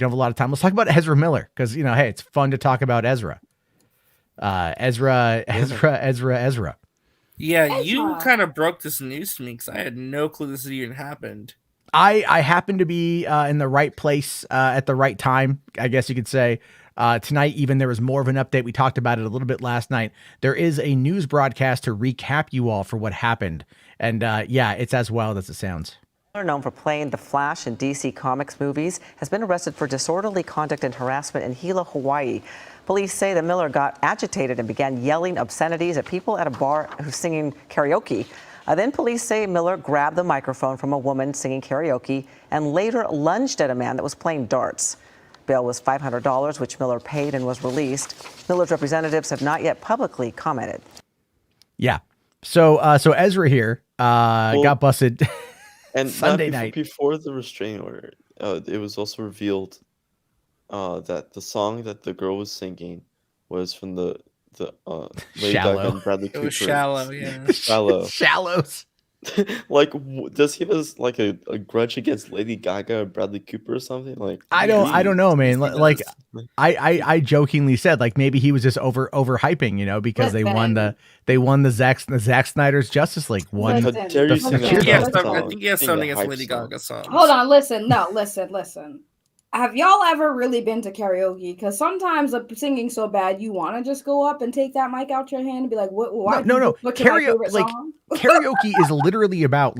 don't have a lot of time. Let's talk about Ezra Miller because, you know, hey, it's fun to talk about Ezra. Ezra. Yeah, you kind of broke this news to me because I had no clue this even happened. I happened to be in the right place at the right time, I guess you could say. Tonight, even there was more of an update. We talked about it a little bit last night. There is a news broadcast to recap you all for what happened. And yeah, it's as wild as it sounds. Known for playing the Flash in DC Comics movies, has been arrested for disorderly conduct and harassment in Hilo, Hawaii. Police say that Miller got agitated and began yelling obscenities at people at a bar who singing karaoke. Then police say Miller grabbed the microphone from a woman singing karaoke and later lunged at a man that was playing darts. Bail was $500, which Miller paid and was released. Miller's representatives have not yet publicly commented. Yeah. So Ezra here got busted and Sunday night. Before the restraining order, it was also revealed that the song that the girl was singing was from the Lady Gaga and Bradley Cooper. It was Shallow, yeah. Shallows. Like, does he have like a grudge against Lady Gaga or Bradley Cooper or something? Like, I don't know, man. Like, I jokingly said like maybe he was just overhyping, you know, because they won the Zack Snyder's Justice League. How dare you sing that song? I think he has something against Lady Gaga songs. Hold on, listen. Have y'all ever really been to karaoke? Because sometimes the singing's so bad, you want to just go up and take that mic out your hand and be like, "What? Why?" No. Karaoke is literally about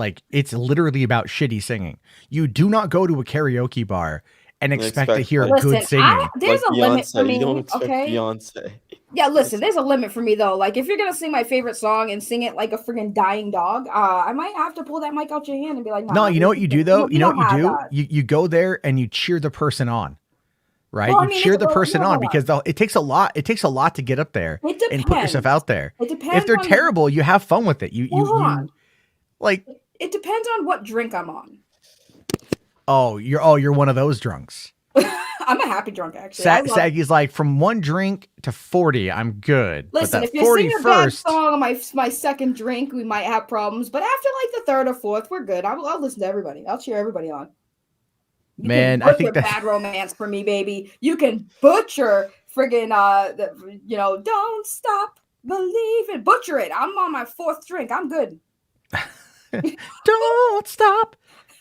shitty singing. You do not go to a karaoke bar and expect to hear good singing. There's a limit for me. You don't expect okay. Beyonce. Yeah, listen, there's a limit for me though. Like if you're gonna sing my favorite song and sing it like a friggin' dying dog, I might have to pull that mic out your hand and be like, no, you know what you do though? You know what you do? You go there and you cheer the person on. Right? Well, you cheer the person on because it takes a lot to get up there and put yourself out there. It depends. If they're terrible, you have fun with it. You like it depends on what drink I'm on. Oh, you're one of those drunks. I'm a happy drunk, actually. Saggy's like, from 1 drink to 40, I'm good. Listen, if you're singing a bad song on my second drink, we might have problems. But after like the third or fourth, we're good. I'll listen to everybody. I'll cheer everybody on. Man, I think that's Bad Romance for me, baby. You can butcher friggin' don't stop believing. Butcher it. I'm on my 4th drink. I'm good. Don't stop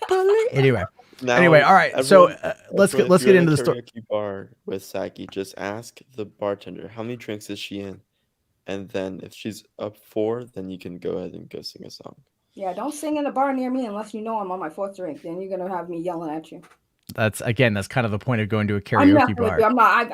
believing. Anyway, all right. So let's get into the story. Karaoke bar with Saki. Just ask the bartender how many drinks is she in, and then if she's up 4, then you can go ahead and go sing a song. Yeah, don't sing in a bar near me unless you know I'm on my 4th drink. Then you're gonna have me yelling at you. That's kind of the point of going to a karaoke bar.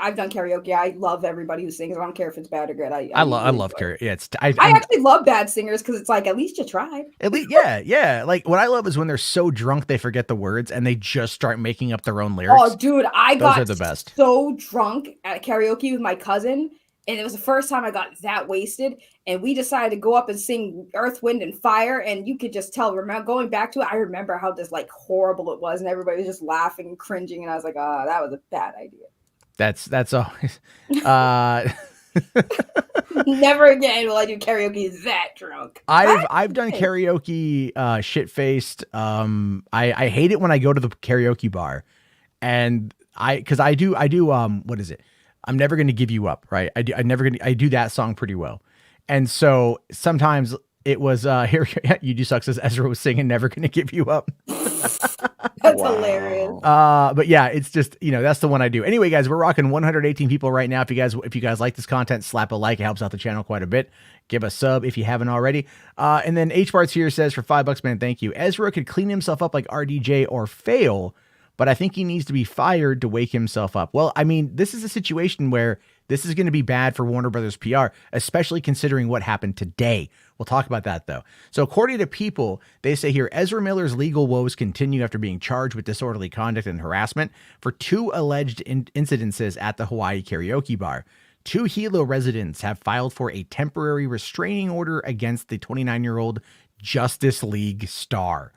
I've done karaoke. I love everybody who sings. I don't care if it's bad or good. I love karaoke. Yeah, I actually love bad singers because it's like at least you tried. At least, yeah. Like what I love is when they're so drunk they forget the words and they just start making up their own lyrics. Oh, dude, Those are the best. So drunk at karaoke with my cousin. And it was the first time I got that wasted. And we decided to go up and sing Earth, Wind, and Fire. And you could just tell, going back to it, I remember how just like horrible it was. And everybody was just laughing and cringing. And I was like, oh, that was a bad idea. That's always... Never again will I do karaoke that drunk. I've done karaoke shit-faced. I hate it when I go to the karaoke bar. And because I do what is it? I'm never going to give you up, right? I do that song pretty well. And so sometimes it was here you do suck, says Ezra was singing Never Gonna Give You Up. That's hilarious. But yeah, it's just, that's the one I do. Anyway, guys, we're rocking 118 people right now. If you guys like this content, slap a like. It helps out the channel quite a bit. Give a sub if you haven't already. And then H Barts here says for $5, man, thank you. Ezra could clean himself up like RDJ or fail, but I think he needs to be fired to wake himself up. Well, I mean, this is a situation where this is going to be bad for Warner Brothers PR, especially considering what happened today. We'll talk about that, though. So according to People, they say here, Ezra Miller's legal woes continue after being charged with disorderly conduct and harassment for 2 alleged incidences at the Hawaii karaoke bar. 2 Hilo residents have filed for a temporary restraining order against the 29-year-old Justice League star.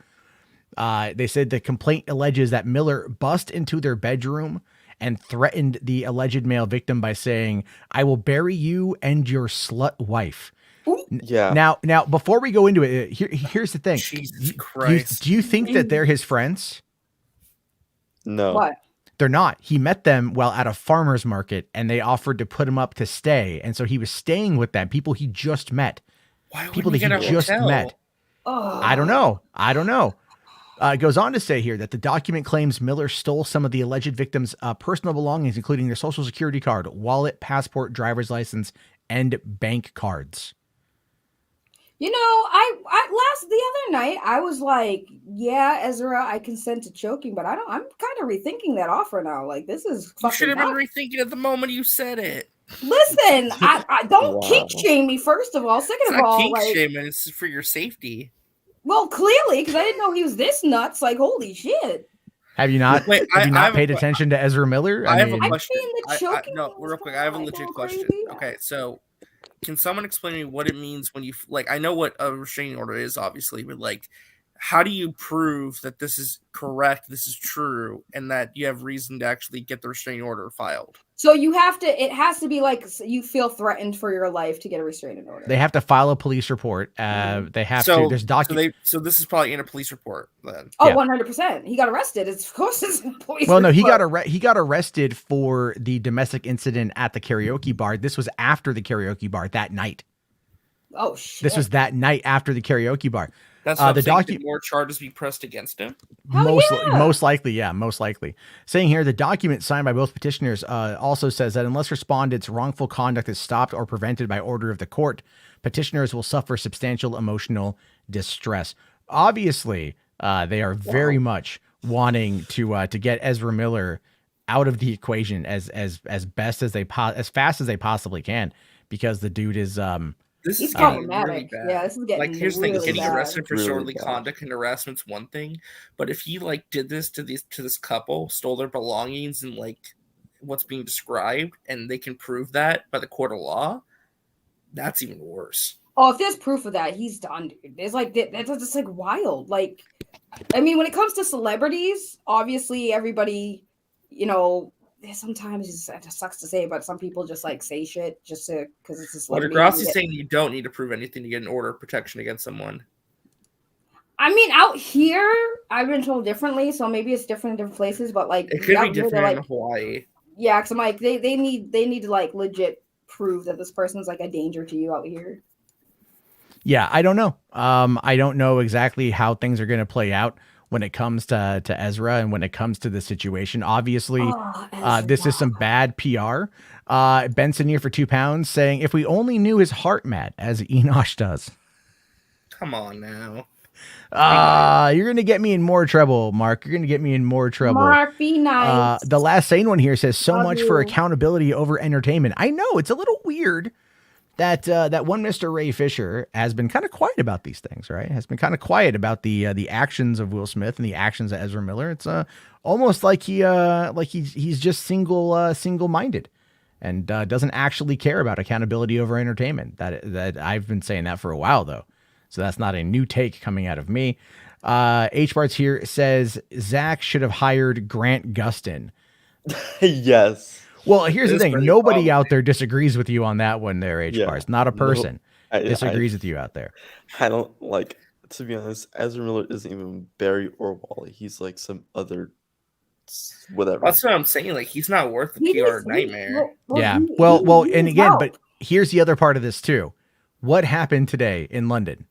They said the complaint alleges that Miller bust into their bedroom and threatened the alleged male victim by saying, "I will bury you and your slut wife." Yeah. Now, before we go into it, here's the thing. Jesus Christ. Do you think that they're his friends? No. What? They're not. He met them while at a farmer's market, and they offered to put him up to stay. And so he was staying with them, people he just met. Why People would that he he get a just hotel? met. Oh. I don't know. It goes on to say here that the document claims Miller stole some of the alleged victims' personal belongings, including their social security card, wallet, passport, driver's license, and bank cards. You know, I the other night I was like, yeah, Ezra, I consent to choking, but I'm kind of rethinking that offer now. Like, this is You should fucking have been nuts. rethinking it the moment you said it. Listen, I don't Wow. kink shame me, first of all. Second It's of not all, kink like, shaming, it's for your safety. well, clearly, because I didn't know he was this nuts. Like, holy shit. Have you not? Wait, have you I not have a paid que- attention to Ezra Miller? I have a mean, question. seen the choking No, ones real quick. I have a go legit crazy. question. Okay, so can someone explain to me what it means when you like? I know what a restraining order is, obviously, but like, how do you prove that this is correct, this is true, and that you have reason to actually get the restraining order filed? So it has to be like you feel threatened for your life to get a restraining order. they have to file a police report. They have to. There's So this is probably in a police report then. Oh, Yeah. 100%. He got arrested. Of course, it's a police Well, no, he report. got arrested for the domestic incident at the karaoke bar. This was after the karaoke bar that night. Oh shit. This was that night after the karaoke bar. That's what the I'm saying. docu- Did more charges be pressed against him? Hell yeah. Most likely. Saying here, the document signed by both petitioners also says that unless respondents' wrongful conduct is stopped or prevented by order of the court, petitioners will suffer substantial emotional distress. Obviously, they are very much wanting to get Ezra Miller out of the equation as fast as they possibly can, because the dude is This He's is getting problematic. really bad. Yeah, this is getting Like, here's the thing: really getting bad. arrested for Really disorderly bad. conduct and harassment's one thing, but if he like did this to this couple, stole their belongings, and like what's being described, and they can prove that by the court of law, that's even worse. Oh, if there's proof of that, he's done, dude. It's like that's just like wild. Like, I mean, when it comes to celebrities, obviously everybody, you know, sometimes it just sucks to say, but some people just like say shit just to because it's a Well, celebrity. Degrassi's saying you don't need to prove anything to get an order of protection against someone. I mean, out here, I've been told differently, so maybe it's different in different places. But like, It could out be here, different they're in like, Hawaii. yeah, because I'm like, they need to like legit prove that this person's like a danger to you out here. Yeah, I don't know. I don't know exactly how things are going to play out when it comes to Ezra and when it comes to the situation. Obviously, this is some bad PR. Benson here for £2 saying, if we only knew his heart, Matt, as Enosh does. Come on now. You're going to get me in more trouble, Mark. You're going to get me in more trouble. Mark, be nice. The last sane one here says, so Love much for you. accountability over entertainment. I know it's a little weird that that one Mr. Ray Fisher has been kind of quiet about these things, right? Has been kind of quiet about the actions of Will Smith and the actions of Ezra Miller. It's almost like he's just single-minded and doesn't actually care about accountability over entertainment. That I've been saying that for a while though, so that's not a new take coming out of me. H Barts here says Zach should have hired Grant Gustin. Yes. Well, here's the It's thing. pretty Nobody problematic. out there disagrees with you on that one there, H Yeah. Bars. Not a person I disagrees with you out there. I don't like, to be honest, Ezra Miller isn't even Barry or Wally. He's like some other whatever. That's what I'm saying. Like, he's not worth the He PR just- nightmare. Yeah. he Well, and needs again, help. but here's the other part of this too. What happened today in London?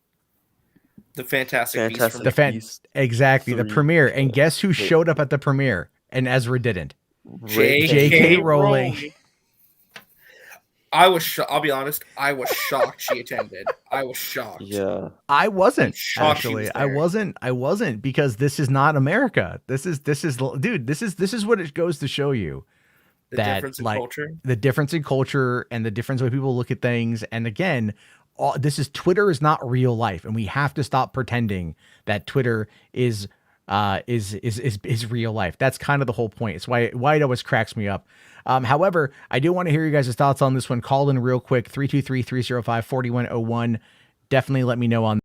The Fantastic Beasts Fantastic from The fan Beast exactly the 3. premiere. And guess who Wait. showed up at the premiere? And Ezra didn't. Ray- J.K. Rowling. I'll be honest, I was shocked she attended. I was shocked. Yeah. I wasn't shocked she actually. was I there. wasn't because this is not America. This is dude, this is what it goes to show you. The that, difference in like, culture. The difference in culture and the difference way people look at things. And again, Twitter is not real life, and we have to stop pretending that Twitter is real life. That's kind of the whole point. It's why it always cracks me up. However, I do want to hear you guys' thoughts on this one. Call in real quick, 323-305-4101. Definitely let me know on